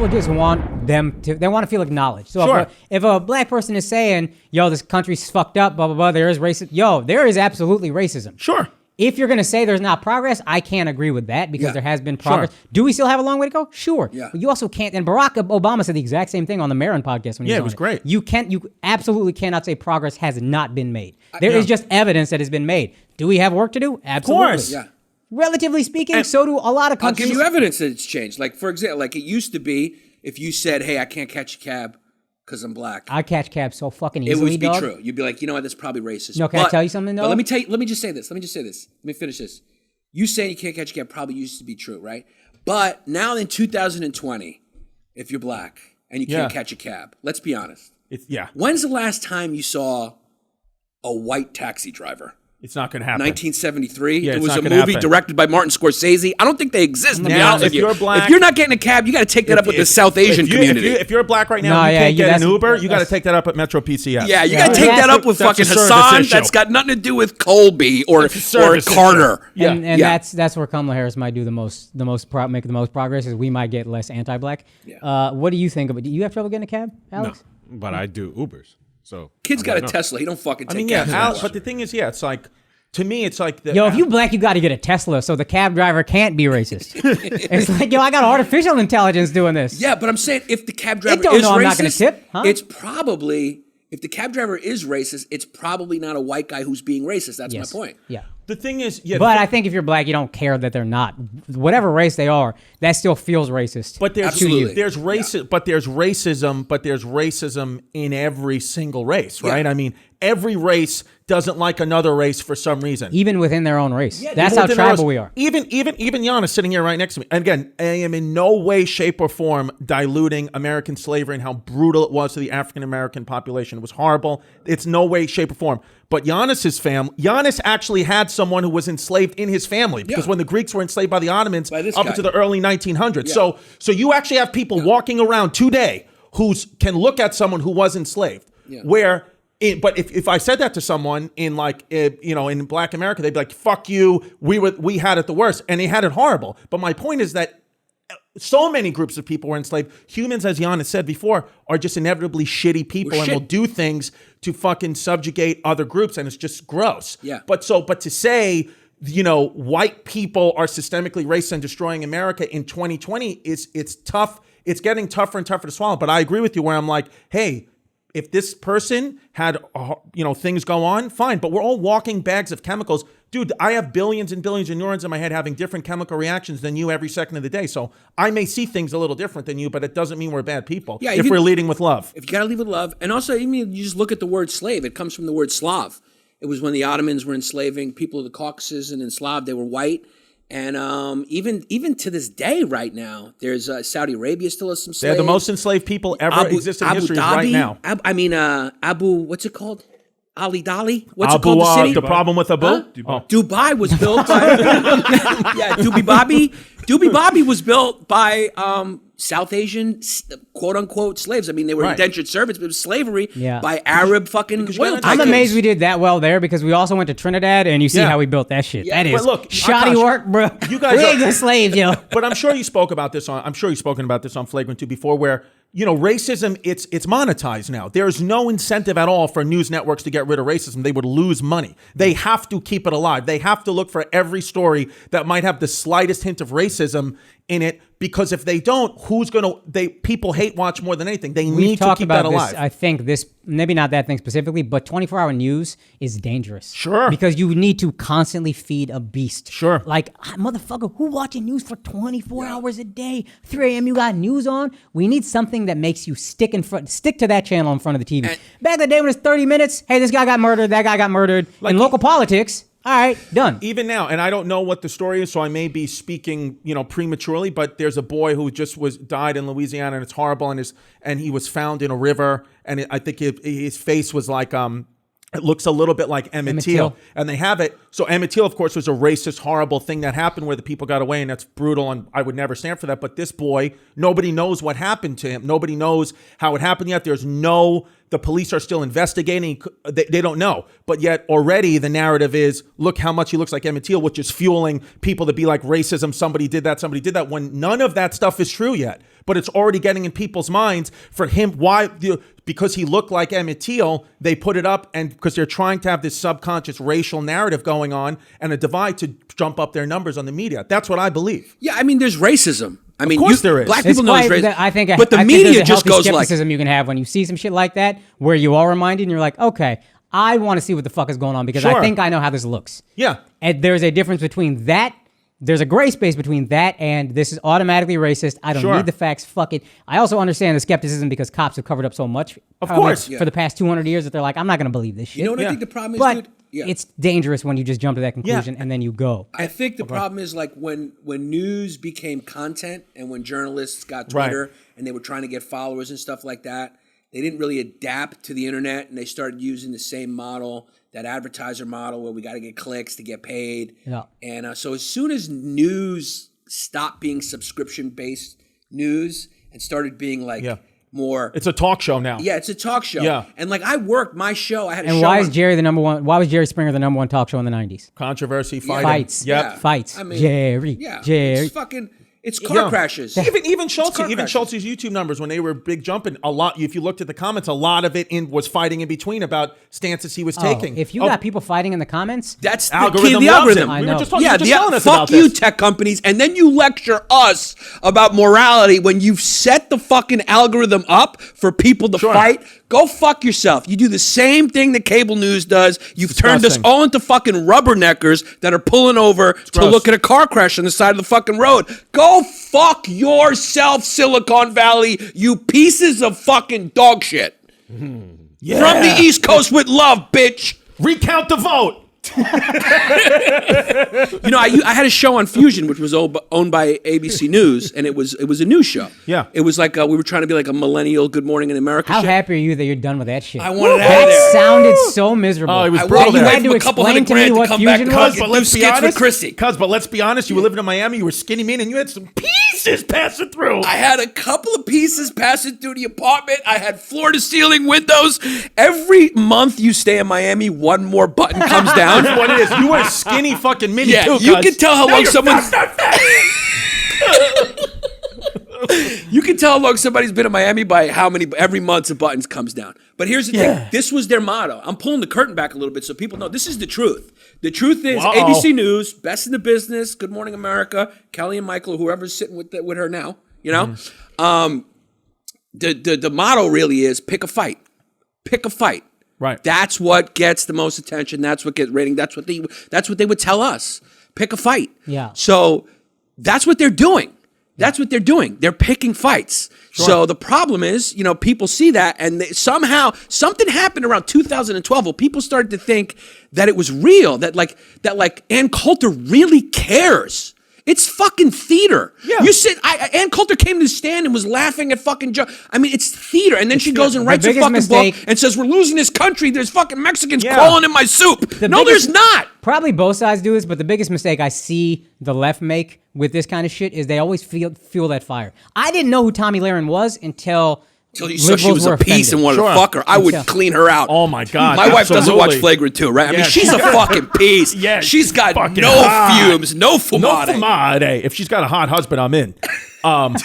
people just want they want to feel acknowledged. So Sure. if a black person is saying, yo, this country's fucked up, blah, blah, blah, there is racism. There is absolutely racism. Sure. If you're going to say there's not progress, I can't agree with that because there has been progress. Sure. Do we still have a long way to go? Sure. Yeah. But you also can't, and Barack Obama said the exact same thing on the Marin podcast when he was on it was great. You absolutely cannot say progress has not been made. There is just evidence that has been made. Do we have work to do? Absolutely. Of course. Yeah. Relatively speaking, so do a lot of I'll countries. give you evidence that it's changed. Like, for example, like it used to be if you said, hey, I can't catch a cab because I'm black. I catch cabs so fucking It easily, would be dog. true. You'd be like, you know what, that's probably racist. No, can I tell you something, though? But let me just say this. Let me finish this. You saying you can't catch a cab probably used to be true, right? But now in 2020, if you're black and you can't catch a cab, let's be honest. When's the last time you saw a white taxi driver? It's not going to happen. 1973. Yeah, it it's was not a gonna movie happen. directed by Martin Scorsese. I don't think they exist, to be Now, honest with if you. you're black- If you're not getting a cab, you got to take that up with the South Asian community. If you're black right now, No, and you yeah, can't get an that's- Uber, you got to take that up at Metro PCS. Yeah, you got to take that up with That's fucking a service Hassan. issue. That's got nothing to do with Colby or service issue. Carter. Yeah. And that's where Kamala Harris might do make the most progress is we might get less anti-black. Yeah. What do you think of it? Do you have trouble getting a cab, Alex? No, but I do Ubers. So Kid's got a Tesla. He don't fucking take cabs Al, anymore. but the thing is, it's like, to me, it's like Yo, if you black, you got to get a Tesla so the cab driver can't be racist. It's like, yo, I got artificial intelligence doing this. Yeah, but I'm saying if the cab driver don't is know I'm racist, not gonna tip, huh? it's probably, if the cab driver is racist, it's probably not a white guy who's being racist. That's my point. Yeah. the thing is, But I think if you're black, you don't care that they're not. Whatever race they are, that still feels racist. But there's to you. there's racism in every single race, right? Yeah. I mean, every race doesn't like another race for some reason. Even within their own race. That's Even how within their tribal race. we are. Even Yannis sitting here right next to me. And again, I am in no way, shape, or form diluting American slavery and how brutal it was to the African American population. It was horrible. It's no way, shape, or form. But Yannis's family, Yannis actually had someone who was enslaved in his family because when the Greeks were enslaved by the Ottomans up into the early 1900s. Yeah. So you actually have people walking around today who can look at someone who was enslaved. But if I said that to someone in in Black America, they'd be like, "Fuck you, we had it the worst," and they had it horrible. But my point is that so many groups of people were enslaved. Humans, as Yannis said before, are just inevitably shitty people and will do things to fucking subjugate other groups, and it's just gross. Yeah. But to say, white people are systemically racist and destroying America in 2020 it's tough. It's getting tougher and tougher to swallow. But I agree with you where I'm like, hey, if this person had, things go on, fine. But we're all walking bags of chemicals. Dude, I have billions and billions of neurons in my head having different chemical reactions than you every second of the day. So I may see things a little different than you, but it doesn't mean we're bad people if we're leading with love. If you got to lead with love. And also, even you just look at the word slave. It comes from the word Slav. It was when the Ottomans were enslaving people of the Caucasus and in Slav, they were white. And even to this day right now, there's Saudi Arabia still has some slaves. They're the most enslaved people ever exist in history right now. What's it called? Ali Dali? What's Abu, it called? The city? the problem with Abu? Huh? Dubai. Dubai was built by Dubai Babi. Dubai Babi was built by South Asian quote unquote slaves. I mean, they were indentured servants, but it was slavery by Arab fucking oil I'm tycoons. amazed we did that well there because we also went to Trinidad and you see how we built that shit. Yeah. That is But look, shoddy Akaash, work, bro. you guys we are- ain't good slaves, yo. But I'm sure you spoke about this on. I'm sure you've spoken about this on Flagrant 2 before, where racism it's monetized now. There's no incentive at all for news networks to get rid of racism. They would lose money. They have to keep it alive. They have to look for every story that might have the slightest hint of racism in it, because if they don't, people hate watch more than anything. They need to keep that alive. This, I think this, maybe not that thing specifically, but 24-hour news is dangerous. Sure. Because you need to constantly feed a beast. Sure. Like, motherfucker, who watching news for 24 hours a day? 3 a.m. you got news on? We need something that makes you stick to that channel in front of the TV. Back in the day when it's 30 minutes, hey, this guy got murdered, that guy got murdered. In local politics, all right, done. Even now, and I don't know what the story is, so I may be speaking, prematurely, but there's a boy who just died in Louisiana, and it's horrible, and he was found in a river, and I think his face was like, it looks a little bit like Emmett Till. And they have it. So Emmett Till, of course, was a racist, horrible thing that happened where the people got away, and that's brutal, and I would never stand for that. But this boy, nobody knows what happened to him. Nobody knows how it happened yet. The police are still investigating. They don't know. But yet already the narrative is, look how much he looks like Emmett Till, which is fueling people to be like, racism, somebody did that, when none of that stuff is true yet. but it's already getting in people's minds for him. Because he looked like Emmett Till, they put it up, and because they're trying to have this subconscious racial narrative going on and a divide to jump up their numbers on the media. That's what I believe. Yeah, I mean, there's racism. I mean, of course there is. Black people know there's racism. I think, but the media there's a just goes like skepticism you can have when you see some shit like that, where you are reminded and you're like, okay, I want to see what the fuck is going on because I think I know how this looks. Yeah. And there's a difference between that. There's a gray space between that and this is automatically racist. I don't need the facts. Fuck it. I also understand the skepticism because cops have covered up so much. Of course. For the past 200 years that they're like, I'm not going to believe this shit. You know what I think the problem is, but dude? Yeah. It's dangerous when you just jump to that conclusion and then you go. I think the problem is like when news became content and when journalists got Twitter and they were trying to get followers and stuff like that, they didn't really adapt to the internet and they started using the same model, that advertiser model where we got to get clicks to get paid. Yeah. And so as soon as news stopped being subscription-based news and started being like more... It's a talk show now. Yeah, it's a talk show. Yeah. And like I worked my show. I had a show. And why is Jerry the number one? Why was Jerry Springer the number one talk show in the 90s? Controversy, fighting. Fights. Yep. Yeah. Fights. I mean, Jerry. Jerry. It's fucking... It's car crashes. Even Schulz, car crashes. Schulz's YouTube numbers when they were big jumping, a lot. If you looked at the comments, a lot of it was fighting in between about stances he was taking. If you got people fighting in the comments, that's the algorithm key of the loves algorithm. it. I We know. were just talking, Yeah, you were just telling us fuck about you, this. tech companies, and then you lecture us about morality when you've set the fucking algorithm up for people to fight. Go fuck yourself. You do the same thing that cable news does. You've turned us all into fucking rubberneckers that are pulling over to look at a car crash on the side of the fucking road. Go fuck yourself, Silicon Valley, you pieces of fucking dog shit. Yeah. From the East Coast with love, bitch. Recount the vote. You know, I had a show on Fusion, which was owned by ABC News, and it was a news show. Yeah. It was like we were trying to be like a millennial Good Morning in America how shit. happy are you that you're done with that shit? I wanted out of That there. sounded so miserable. Oh, it was I brutal walked there. away You had from to a couple explain hundred to me grand to what come Fusion back was? and do skits with Chrissy. But let's be honest, you were living in Miami, you were skinny mean, and you had some pieces passing through. I had a couple of pieces passing through the apartment. I had floor-to-ceiling windows. Every month you stay in Miami, one more button comes down. That's what it is. You were skinny fucking mini Yeah, too, you cuz. can tell how Now long you're someone's... fat. You can tell how long somebody's been in Miami by how many every month the buttons comes down. But here's the thing. This was their motto. I'm pulling the curtain back a little bit so people know this is the truth. The truth is ABC News, best in the business, Good Morning America, Kelly and Michael, whoever's sitting with her now, you know? The motto really is pick a fight. Pick a fight. Right. That's what gets the most attention. That's what gets rating. That's what they would tell us. Pick a fight. Yeah. So that's what they're doing. That's what they're doing. They're picking fights. Sure. So the problem is, you know, people see that and somehow something happened around 2012 where people started to think that it was real, that Ann Coulter really cares. It's fucking theater. Yeah. You sit. Ann Coulter came to the stand and was laughing at fucking Joe. I mean, it's theater. And then she goes and writes a fucking book and says, "We're losing this country. There's fucking Mexicans crawling in my soup." There's not. Probably both sides do this, but the biggest mistake I see the left make with this kind of shit is they always fuel that fire. I didn't know who Tomi Lahren was until you saw she was a piece and wanted to fuck her. I would clean her out. Oh my God. My wife doesn't watch Flagrant too, right? I mean, she's a fucking piece. Yeah, she's got no fumes, no fumade. No fumade. If she's got a hot husband, I'm in. But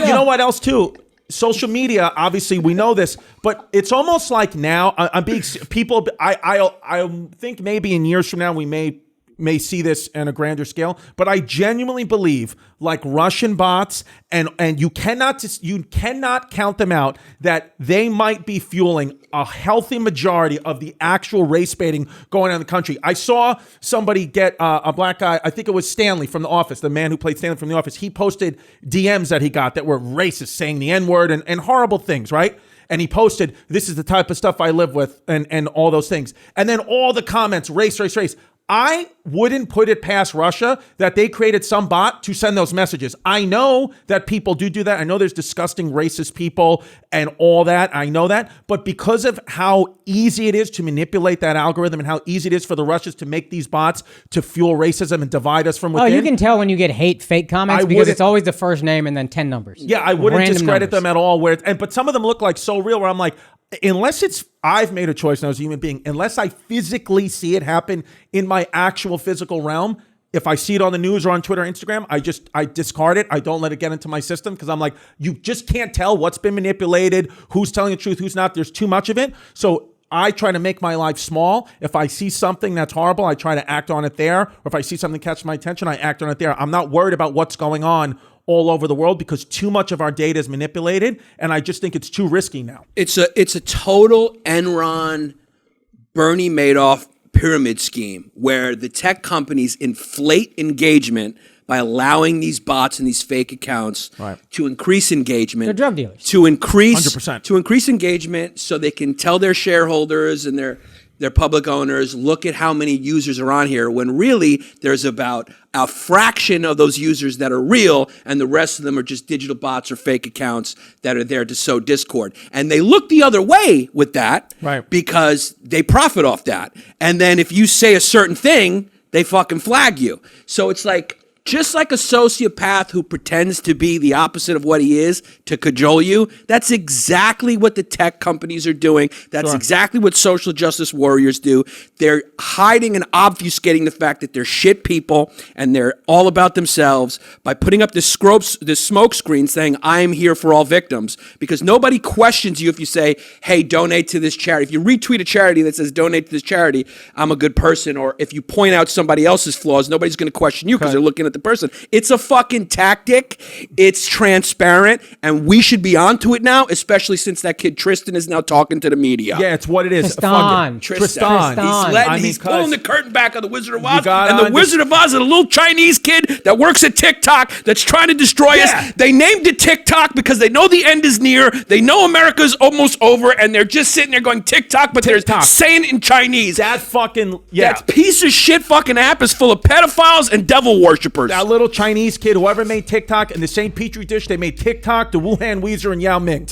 you know what else too? Social media, obviously we know this, but it's almost like now I'm being people. I think maybe in years from now we may see this on a grander scale, but I genuinely believe, like Russian bots, and you cannot count them out, that they might be fueling a healthy majority of the actual race baiting going on in the country. I saw somebody get a black guy, I think it was Stanley from The Office, the man who played Stanley from The Office. He posted DMs that he got that were racist, saying the N-word and horrible things, right? And he posted, "This is the type of stuff I live with," and all those things. And then all the comments, race, race, race. I wouldn't put it past Russia that they created some bot to send those messages. I know that people do that. I know there's disgusting racist people and all that. I know that. But because of how easy it is to manipulate that algorithm and how easy it is for the Russians to make these bots to fuel racism and divide us from within. Oh, you can tell when you get fake comments because it's always the first name and then 10 numbers. Yeah, I wouldn't discredit them at all. But some of them look like so real where I'm like, unless I've made a choice now as a human being, unless I physically see it happen in my actual physical realm, if I see it on the news or on Twitter, or Instagram, I discard it. I don't let it get into my system because I'm like, you just can't tell what's been manipulated, who's telling the truth, who's not. There's too much of it. So I try to make my life small. If I see something that's horrible, I try to act on it there. Or if I see something catch my attention, I act on it there. I'm not worried about what's going on all over the world because too much of our data is manipulated, and I just think it's too risky now. It's a total Enron, Bernie Madoff pyramid scheme where the tech companies inflate engagement by allowing these bots and these fake accounts to increase engagement. They're drug dealers. To increase 100%. To increase engagement so they can tell their shareholders and their public owners, look at how many users are on here, when really there's about a fraction of those users that are real and the rest of them are just digital bots or fake accounts that are there to sow discord. And they look the other way with that because they profit off that. And then if you say a certain thing, they fucking flag you. So it's like, just like a sociopath who pretends to be the opposite of what he is to cajole you, that's exactly what the tech companies are doing. That's exactly what social justice warriors do. They're hiding and obfuscating the fact that they're shit people and they're all about themselves by putting up this smoke screen saying, I am here for all victims. Because nobody questions you if you say, hey, donate to this charity. If you retweet a charity that says donate to this charity, I'm a good person. Or if you point out somebody else's flaws, nobody's going to question you because they're looking at the person. It's a fucking tactic. It's transparent, and we should be onto it now, especially since that kid Tristan is now talking to the media. Yeah, it's what it is. Tristan. He's pulling the curtain back on the Wizard of Oz, and the Wizard of Oz is a little Chinese kid that works at TikTok that's trying to destroy us. They named it TikTok because they know the end is near. They know America's almost over, and they're just sitting there going TikTok, but they're saying it in Chinese. That fucking that piece of shit fucking app is full of pedophiles and devil worshippers. That little Chinese kid, whoever made TikTok, in the same petri dish, they made TikTok, the Wuhan Weezer, and Yao Ming.